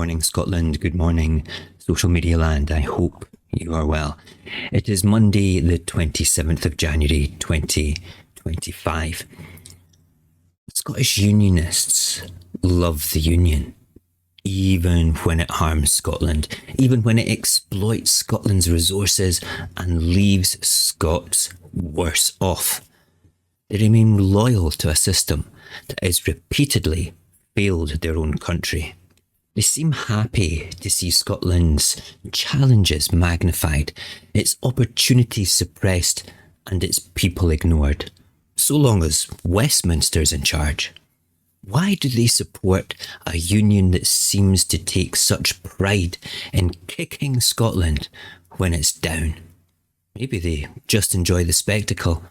morning, Scotland. Good morning, social media land. I hope you are well. It is Monday, the 27th of January, 2025. Scottish Unionists love the Union, even when it harms Scotland, even when it exploits Scotland's resources and leaves Scots worse off. They remain loyal to a system that has repeatedly failed their own country. They seem happy to see Scotland's challenges magnified, its opportunities suppressed, and its people ignored, so long as Westminster's in charge. Why do they support a union that seems to take such pride in kicking Scotland when it's down? Maybe they just enjoy the spectacle.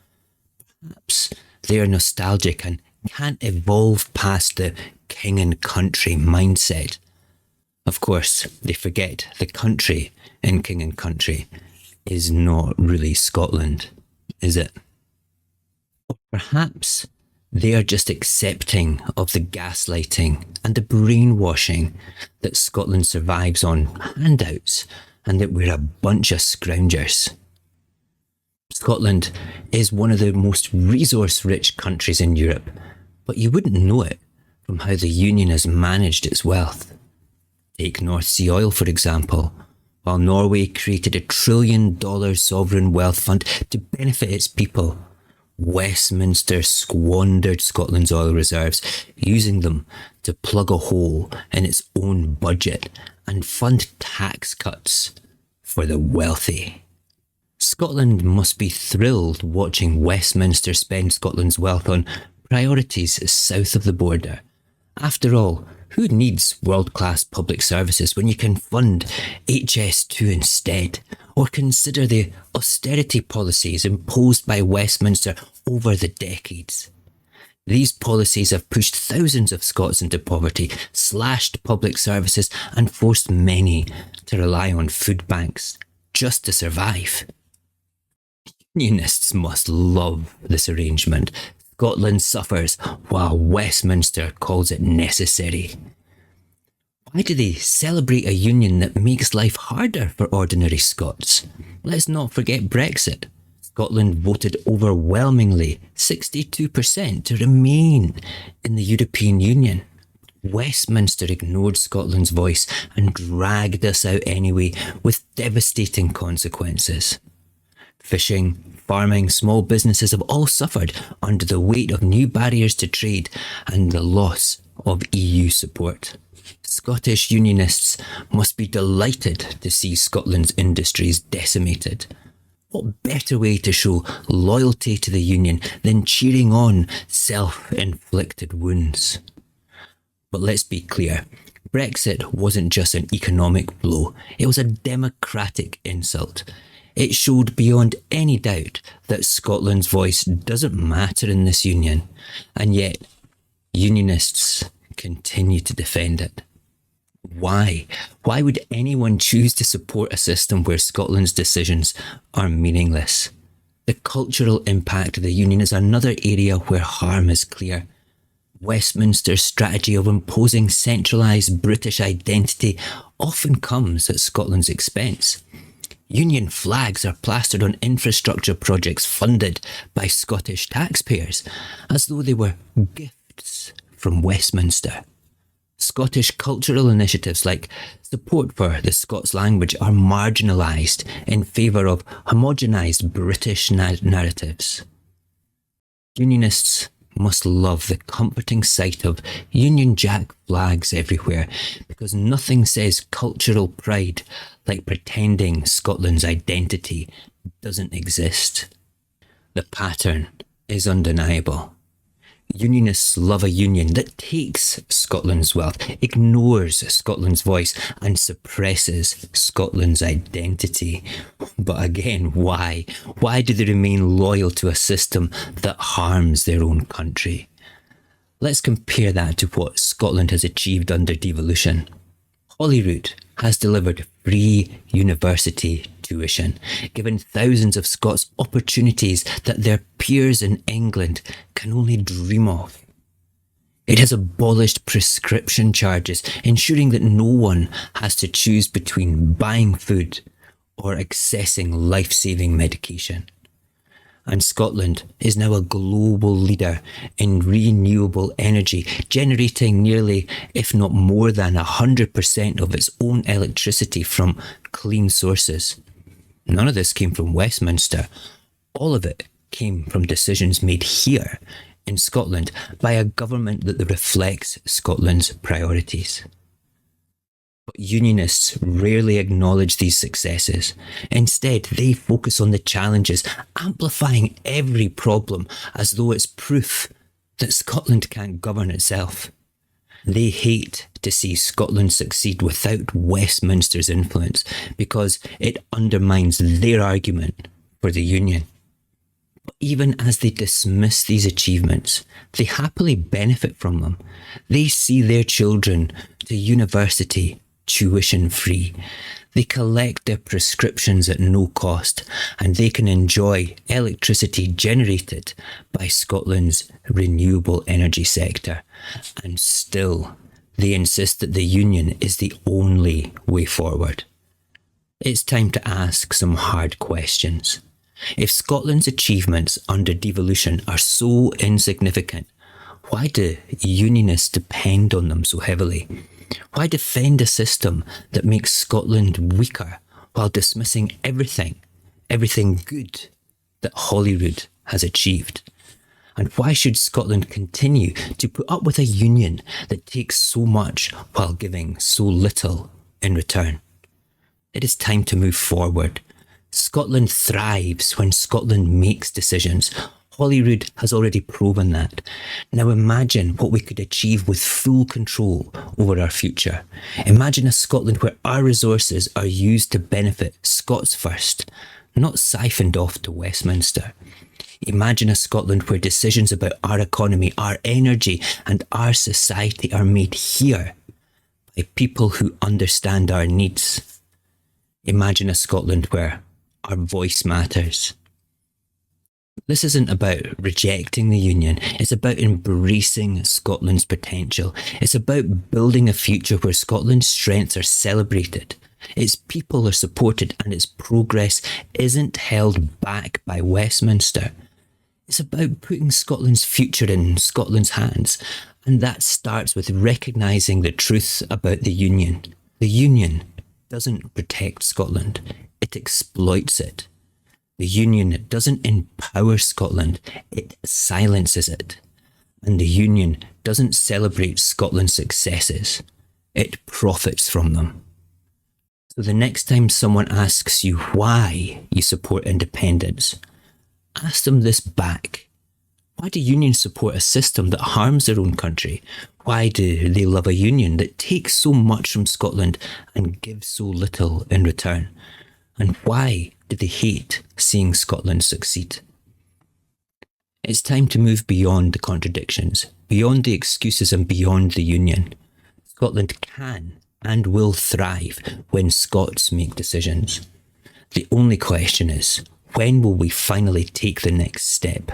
Perhaps they are nostalgic and can't evolve past the king and country mindset. Of course, they forget the country in king and country is not really Scotland, is it? Or perhaps they are just accepting of the gaslighting and the brainwashing that Scotland survives on handouts and that we're a bunch of scroungers. Scotland is one of the most resource-rich countries in Europe, but you wouldn't know it from how the Union has managed its wealth. Take North Sea oil, for example. While Norway created $1 trillion sovereign wealth fund to benefit its people, Westminster squandered Scotland's oil reserves, using them to plug a hole in its own budget and fund tax cuts for the wealthy. Scotland must be thrilled watching Westminster spend Scotland's wealth on priorities south of the border. After all, who needs world-class public services when you can fund HS2 instead? Or consider the austerity policies imposed by Westminster over the decades. These policies have pushed thousands of Scots into poverty, slashed public services, and forced many to rely on food banks just to survive. Unionists must love this arrangement. Scotland suffers while Westminster calls it necessary. Why do they celebrate a union that makes life harder for ordinary Scots? Let's not forget Brexit. Scotland voted overwhelmingly, 62%, to remain in the European Union. Westminster ignored Scotland's voice and dragged us out anyway, with devastating consequences. Fishing, farming, small businesses have all suffered under the weight of new barriers to trade and the loss of EU support. Scottish Unionists must be delighted to see Scotland's industries decimated. What better way to show loyalty to the Union than cheering on self-inflicted wounds? But let's be clear, Brexit wasn't just an economic blow, it was a democratic insult. It showed beyond any doubt that Scotland's voice doesn't matter in this union, and yet Unionists continue to defend it. Why? Why would anyone choose to support a system where Scotland's decisions are meaningless? The cultural impact of the Union is another area where harm is clear. Westminster's strategy of imposing centralised British identity often comes at Scotland's expense. Union flags are plastered on infrastructure projects funded by Scottish taxpayers, as though they were gifts from Westminster. Scottish cultural initiatives like support for the Scots language are marginalised in favour of homogenised British narratives. Unionists must love the comforting sight of Union Jack flags everywhere, because nothing says cultural pride like pretending Scotland's identity doesn't exist. The pattern is undeniable. Unionists love a union that takes Scotland's wealth, ignores Scotland's voice, and suppresses Scotland's identity. But again, why? Why do they remain loyal to a system that harms their own country? Let's compare that to what Scotland has achieved under devolution. Holyrood has delivered free university tuition, given thousands of Scots opportunities that their peers in England can only dream of. It has abolished prescription charges, ensuring that no one has to choose between buying food or accessing life-saving medication. And Scotland is now a global leader in renewable energy, generating nearly, if not more than 100% of its own electricity from clean sources. None of this came from Westminster. All of it came from decisions made here in Scotland by a government that reflects Scotland's priorities. But Unionists rarely acknowledge these successes. Instead, they focus on the challenges, amplifying every problem as though it's proof that Scotland can't govern itself. They hate to see Scotland succeed without Westminster's influence because it undermines their argument for the Union. But even as they dismiss these achievements, they happily benefit from them. They see their children to university tuition free. They collect their prescriptions at no cost, and they can enjoy electricity generated by Scotland's renewable energy sector. And still, they insist that the Union is the only way forward. It's time to ask some hard questions. If Scotland's achievements under devolution are so insignificant, why do Unionists depend on them so heavily? Why defend a system that makes Scotland weaker while dismissing everything good that Holyrood has achieved? And why should Scotland continue to put up with a union that takes so much while giving so little in return? It is time to move forward. Scotland thrives when Scotland makes decisions. Holyrood has already proven that. Now imagine what we could achieve with full control over our future. Imagine a Scotland where our resources are used to benefit Scots first, not siphoned off to Westminster. Imagine a Scotland where decisions about our economy, our energy and our society are made here by people who understand our needs. Imagine a Scotland where our voice matters. This isn't about rejecting the Union, it's about embracing Scotland's potential. It's about building a future where Scotland's strengths are celebrated, its people are supported and its progress isn't held back by Westminster. It's about putting Scotland's future in Scotland's hands, and that starts with recognising the truth about the Union. The Union doesn't protect Scotland, it exploits it. The Union doesn't empower Scotland, it silences it. And the Union doesn't celebrate Scotland's successes, it profits from them. So the next time someone asks you why you support independence, ask them this back. Why do unions support a system that harms their own country? Why do they love a union that takes so much from Scotland and gives so little in return? And why do they hate seeing Scotland succeed? It's time to move beyond the contradictions, beyond the excuses and beyond the Union. Scotland can and will thrive when Scots make decisions. The only question is, when will we finally take the next step?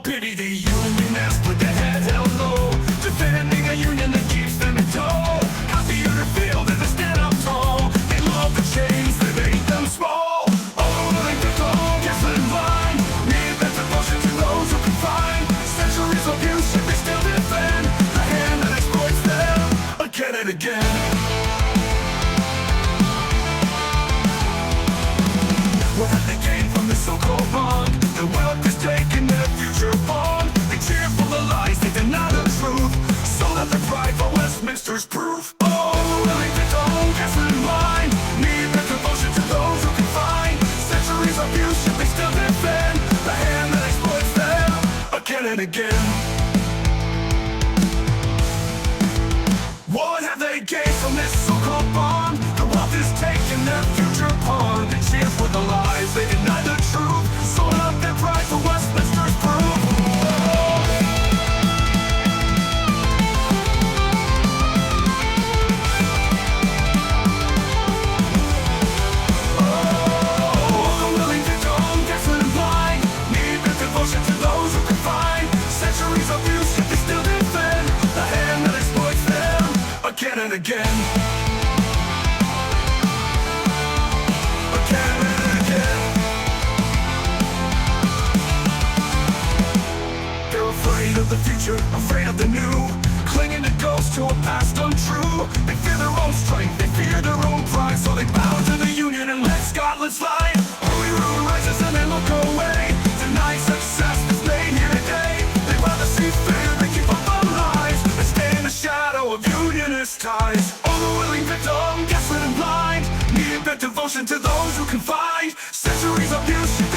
Pity the Unionists put their heads held low, defending a union that keeps them in tow. Happier to feel that they stand up tall. They love the chains that make them small. All willing to go, yes in line. Need that devotion to those who can find. Centuries of abuse should they still defend the hand that exploits them again and again. What have they gained from this so-called bond? The wealth is taken, their future upon. They cheer for the lies, they deny the truth, so that their pride for Westminster's proof. Oh, willing to go, guess in line. Need their devotion to those who can find. Centuries of abuse, should they still defend the hand that exploits them again and again. What have they gained from this so-called bond? The wealth is taken, their future upon. They cheer for the lies, they deny the truth, sold up their pride for Westminster's proof. again and again. Again and again. They're afraid of the future, afraid of the new, clinging to ghosts to a past untrue. They fear their own strength, they fear their own pride, so they bow to the Union and let Scotland slide. Holyrood rises and they look away, deny success that's made here today. They'd rather see fear than keep up our lives, and stay in the shadow of Unionist ties. All the willing victim, gaslit and blind, needed but devotion to those who confide. Centuries of abuse